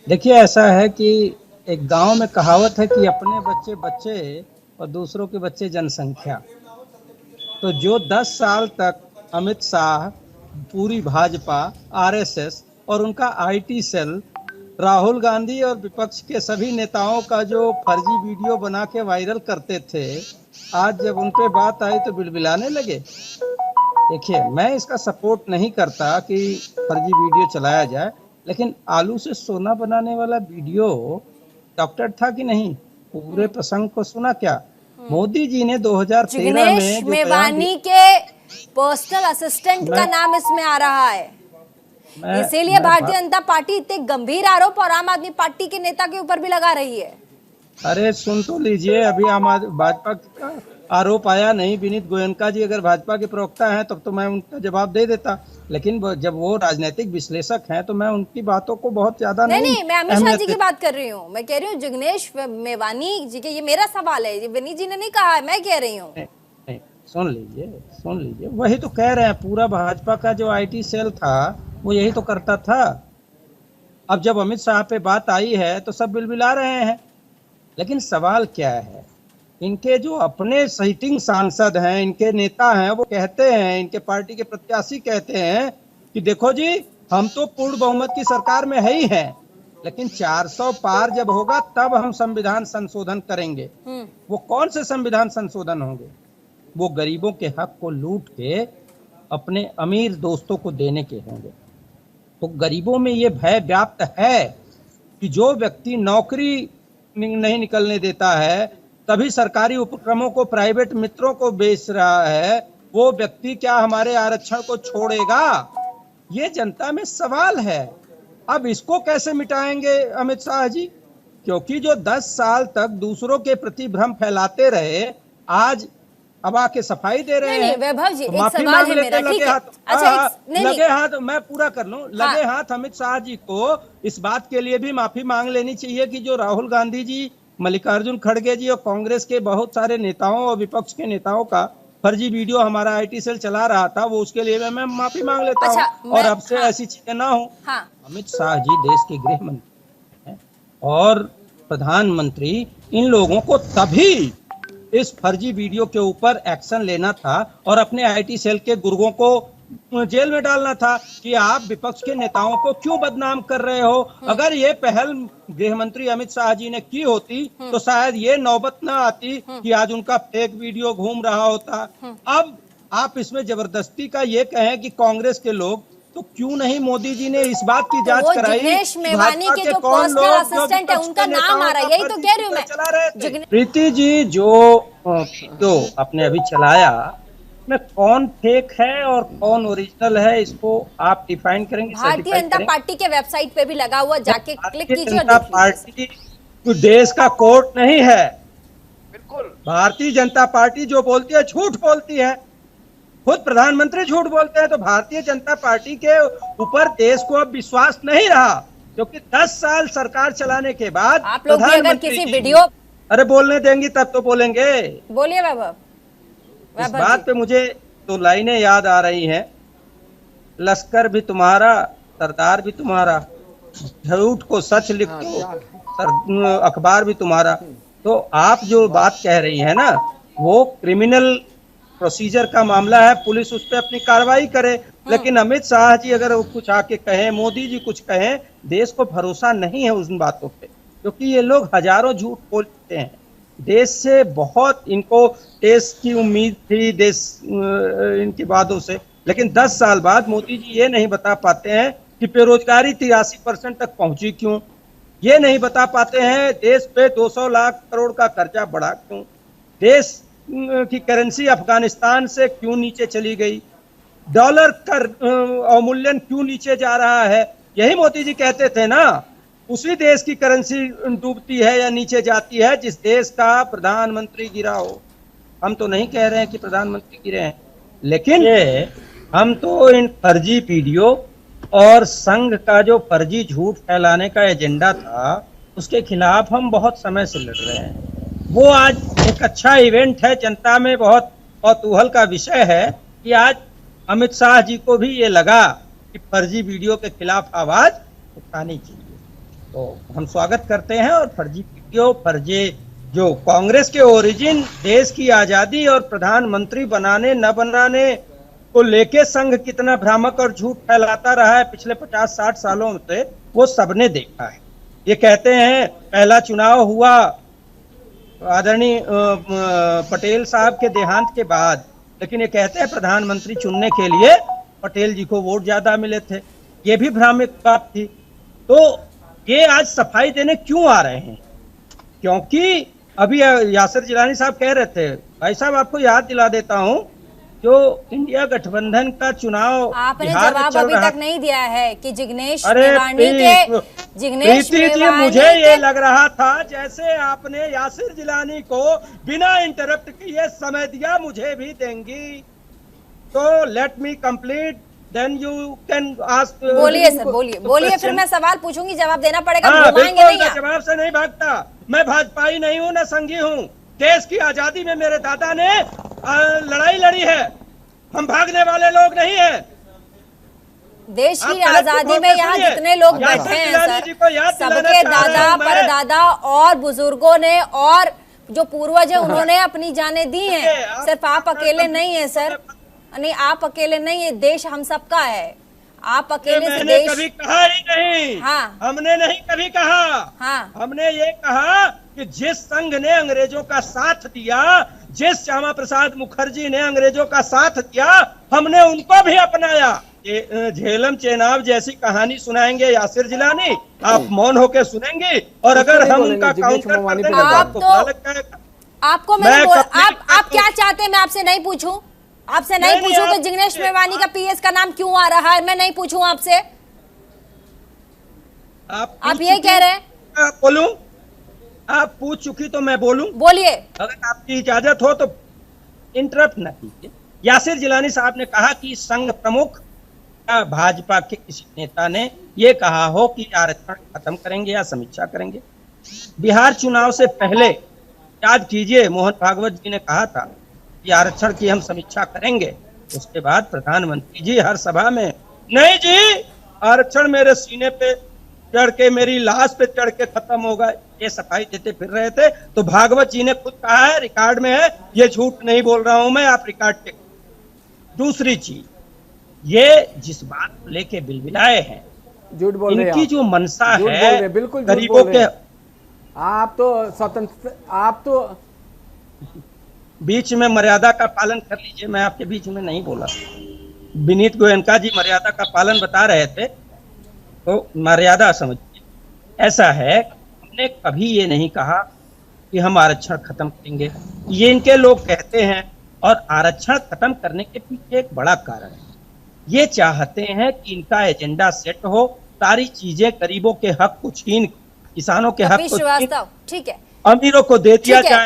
देखिए, ऐसा है कि एक गांव में कहावत है कि अपने बच्चे बच्चे और दूसरों के बच्चे जनसंख्या। तो जो 10 साल तक अमित शाह, पूरी भाजपा, आरएसएस और उनका आईटी सेल राहुल गांधी और विपक्ष के सभी नेताओं का जो फर्जी वीडियो बना के वायरल करते थे, आज जब उन पे बात आई तो बिलबिलाने लगे। देखिए, मैं इसका सपोर्ट नहीं करता कि फर्जी वीडियो चलाया जाए, लेकिन आलू से सोना बनाने वाला वीडियो डॉक्टर था कि नहीं? पूरे प्रसंग को सुना क्या? मोदी जी ने 2013 जिग्नेश में जो बयान मेवानी दिया। के पर्सनल असिस्टेंट का मैं नाम इसमें आ रहा है, मैं इसीलिए मैं भारतीय जनता पार्टी इतने गंभीर आरोप और आम आदमी पार्टी के नेता के ऊपर भी लगा रही है। अरे सुन तो लीजिए, अभी आम आदमी भाजपा का आरोप आया नहीं। विनीत गोयनका जी अगर भाजपा के प्रवक्ता हैं तब तो मैं उनका जवाब दे देता, लेकिन जब वो राजनीतिक विश्लेषक हैं तो मैं उनकी बातों को बहुत ज्यादा नहीं नहीं नहीं, मैं अमित शाह अहमियत जी की देता। बात कर रही हूँ। मैं कह रही हूँ जिग्नेश मेवानी जी के, ये मेरा सवाल है, ये विनीत जी ने नहीं कहा है, मैं कह रही हूँ। नहीं, नहीं, सुन लीजिए, वही तो कह रहे हैं। पूरा भाजपा का जो आईटी सेल था वो यही तो करता था। अब जब अमित शाह पे बात आई है तो सब बिलबिला रहे हैं, लेकिन सवाल क्या है? इनके जो अपने सिटिंग सांसद हैं, इनके नेता हैं, वो कहते हैं, इनके पार्टी के प्रत्याशी कहते हैं कि देखो जी, हम तो पूर्ण बहुमत की सरकार में है ही हैं, लेकिन 400 पार जब होगा तब हम संविधान संशोधन करेंगे। वो कौन से संविधान संशोधन होंगे? वो गरीबों के हक को लूट के अपने अमीर दोस्तों को देने के होंगे। तो गरीबों में ये भय व्याप्त है कि जो व्यक्ति नौकरी नहीं निकलने देता है, तभी सरकारी उपक्रमों को प्राइवेट मित्रों को बेच रहा है, वो व्यक्ति क्या हमारे आरक्षण को छोड़ेगा? ये जनता में सवाल है। अब इसको कैसे मिटाएंगे अमित शाह जी? क्योंकि जो 10 साल तक दूसरों के प्रति भ्रम फैलाते रहे, आज अब आके सफाई दे रहे नहीं हैं। वैभव जी, तो एक माफी सवाल मांग है लेते मेरा, ठीक लगे है। हाथ। अच्छा नहीं लगे नहीं, हाथ, मैं पूरा कर लूं। लगे हाँ हाथ अमित शाह जी को इस बात के लिए भी माफी मांग लेनी चाहिए कि जो राहुल गांधी जी, मल्लिकार्जुन खड़गे जी और कांग्रेस के बहुत सारे नेताओं और विपक्ष के नेताओं का फर्जी वीडियो हमारा आईटी सेल चला रहा था, वो उसके लिए मैं माफी मांग लेता हूँ। अच्छा और मैं, अब से हाँ ऐसी चीजें ना हो। हाँ अमित शाह जी देश के गृह मंत्री हैं और प्रधानमंत्री। इन लोगों को तभी इस फर्जी वीडियो के ऊपर एक्शन लेना था और अपने आईटी सेल के गुर्गों को जेल में डालना था कि आप विपक्ष के नेताओं को क्यों बदनाम कर रहे हो। अगर ये पहल गृह मंत्री अमित शाह जी ने की होती तो शायद ये नौबत ना आती कि आज उनका फेक वीडियो घूम रहा होता। अब आप इसमें जबरदस्ती का ये कहें कि कांग्रेस के लोग, तो क्यों नहीं मोदी जी ने इस बात की तो जांच वो कराई जिग्नेश कि मेवानी भाजपा के के जो कौन पर्सनल लोग जो असिस्टेंट है विपक्ष उनका के नाम आ नेताओं रहा का है, यही तो फर्जी कह रही हूँ वीडियो मैं। चला रहे थे। जिग्नेश प्रीति जी, जो वीडियो आपने अभी चलाया, में कौन फेक है और कौन ओरिजिनल है, इसको आप डिफाइन करेंगे, भारतीय सर्टिफाई जनता करेंगे? पार्टी के वेबसाइट पे भी लगा हुआ, जाके क्लिक भारतीय कीजिए और जनता देख लीजिए सर। पार्टी कोई देश का कोर्ट नहीं है। भारतीय जनता पार्टी जो बोलती है झूठ बोलती है। खुद प्रधानमंत्री झूठ बोलते हैं, तो भारतीय जनता पार्टी के ऊपर देश को अब विश्वास नहीं रहा, क्योंकि 10 साल सरकार चलाने के बाद आप लोग भी अगर प्रधानमंत्री किसी जी, वीडियो, अरे बोलने देंगी तब तो बोलेंगे। बोलिए वैभव। इस वैभव बात जी, पे मुझे तो लाइनें याद आ रही हैं, लश्कर भी तुम्हारा, सरदार भी तुम्हारा, झूठ को सच लिख दो, अखबार भी तुम्हारा। तो आप जो बात कह रही है ना, वो क्रिमिनल प्रोसीजर का मामला है, पुलिस उस पर अपनी कार्रवाई करे। लेकिन अमित शाह जी अगर कुछ आके कहें, मोदी जी कुछ कहें, देश को भरोसा नहीं है उन बातों पे, क्योंकि ये लोग हजारों झूठ बोलते हैं। देश से बहुत इनको टेस्ट की उम्मीद थी, देश इनकी बातों से, लेकिन 10 साल बाद मोदी जी ये नहीं बता पाते हैं कि बेरोजगारी 83% तक पहुंची क्यों, ये नहीं बता पाते हैं देश पे 200 लाख करोड़ का कर्जा बढ़ा क्यों, देश की करेंसी अफगानिस्तान से क्यों नीचे चली गई, डॉलर का अवमूल्यन क्यों नीचे जा रहा है। यही मोदी जी कहते थे ना, उसी देश की करेंसी डूबती है या नीचे जाती है जिस देश का प्रधानमंत्री गिरा हो। हम तो नहीं कह रहे हैं कि प्रधानमंत्री गिरे हैं, लेकिन ये हम तो इन फर्जी वीडियो और संघ का जो फर्जी झूठ फैलाने का एजेंडा था, उसके खिलाफ हम बहुत समय से लड़ रहे हैं। वो आज एक अच्छा इवेंट है, जनता में बहुत कौतूहल का विषय है कि आज अमित शाह जी को भी ये लगा कि फर्जी वीडियो के खिलाफ आवाज उठानी चाहिए। तो हम स्वागत करते हैं। और फर्जी वीडियो, फर्जी जो कांग्रेस के ओरिजिन, देश की आजादी और प्रधानमंत्री बनाने न बनाने को लेके संघ कितना भ्रामक और झूठ फैलाता रहा है पिछले 50-60 सालों से, वो सबने देखा है। ये कहते हैं पहला चुनाव हुआ आदरणीय पटेल साहब के देहांत के बाद, लेकिन ये कहते हैं प्रधानमंत्री चुनने के लिए पटेल जी को वोट ज्यादा मिले थे। ये भी भ्रामक बात थी। तो ये आज सफाई देने क्यों आ रहे हैं? क्योंकि अभी यासिर जिलानी साहब कह रहे थे, भाई साहब आपको याद दिला देता हूं, जो इंडिया गठबंधन का चुनाव आपने बिहार में जवाब चल अभी रहा, तक नहीं दिया है कि जिग्नेश अरे मेवानी के प्रीति जी, मुझे ये लग रहा था जैसे आपने यासिर जिलानी को बिना इंटरप्ट किए समय दिया, मुझे भी देंगी। तो let me complete, then you can ask. बोलिए सर, बोलिए फिर मैं सवाल पूछूंगी, जवाब देना पड़ेगा। घुमाएंगे नहीं, मैं जवाब से नहीं भागता। मैं भाजपाई नहीं हूँ, न संघी हूँ। देश की आजादी में मेरे दादा ने लड़ाई लड़ी है। हम भागने वाले लोग नहीं हैं। देश की आजादी में यहाँ जितने लोग बैठे हैं सर, सबके दादा परदादा और बुजुर्गों ने और जो पूर्वज है उन्होंने अपनी जानें दी हैं। सिर्फ आप अकेले नहीं है सर, नहीं आप अकेले नहीं है, देश हम सबका है। आप अकेले से देश कभी कहा ही नहीं। हाँ, हमने नहीं कभी कहा। हाँ, हमने ये कहा कि जिस संघ ने अंग्रेजों का साथ दिया, जिस श्यामा प्रसाद मुखर्जी ने अंग्रेजों का साथ दिया, हमने उनको भी अपनाया। ये झेलम चेनाब जैसी कहानी सुनाएंगे यासिर जिलानी, आप मौन होकर सुनेंगे। और अगर हम उनका काउंटर कर देंगे तो आपको बुरा लग जाएगा। आपको आप क्या चाहते हैं? मैं आपसे नहीं पूछूं, आपसे नहीं पूछूं कि जिग्नेश मेवानी का पीएस का नाम क्यों आ रहा है? मैं नहीं पूछूं आपसे, आप यही कह रहे हैं? बोलूं? आप पूछ चुकी तो मैं बोलूं? बोलिए। अगर आपकी इजाजत हो तो इंटरप्ट न कीजिए। यासिर जिलानी साहब ने कहा कि संघ प्रमुख या भाजपा के किसी नेता ने ये कहा हो कि आरक्षण खत्म करेंगे या समीक्षा करेंगे। बिहार चुनाव से पहले याद कीजिए, मोहन भागवत जी ने कहा था कि आरक्षण की हम समीक्षा करेंगे। उसके बाद प्रधानमंत्री जी हर सभा में, नहीं जी आरक्षण मेरे सीने पे चढ़ के, मेरी लाश पे चढ़ के खत्म होगा, ये सफाई देते फिर रहे थे। तो भागवत जी ने खुद कहा है, रिकॉर्ड में है, ये झूठ नहीं बोल रहा हूं मैं, आप रिकॉर्ड चेक। दूसरी चीज, ये जिस बात को लेके बिलबिलाए हैं, झूठ बोल रहे हैं, इनकी जो मंशा है बिल्कुल गरीबों के, आप तो स्वतंत्र, आप तो बीच में मर्यादा का पालन कर लीजिए। मैं आपके बीच में नहीं बोला। विनीत गोयनका जी मर्यादा का पालन बता रहे थे, तो मर्यादा समझिए। ऐसा है, हमने कभी ये नहीं कहा कि हम आरक्षण खत्म करेंगे। ये इनके लोग कहते हैं, और आरक्षण खत्म करने के पीछे एक बड़ा कारण है। ये चाहते हैं कि इनका एजेंडा सेट हो, सारी चीजें गरीबों के हक को छीन, किसानों के हक को छीन, ठीक है, अमीरों को दे दिया जाए।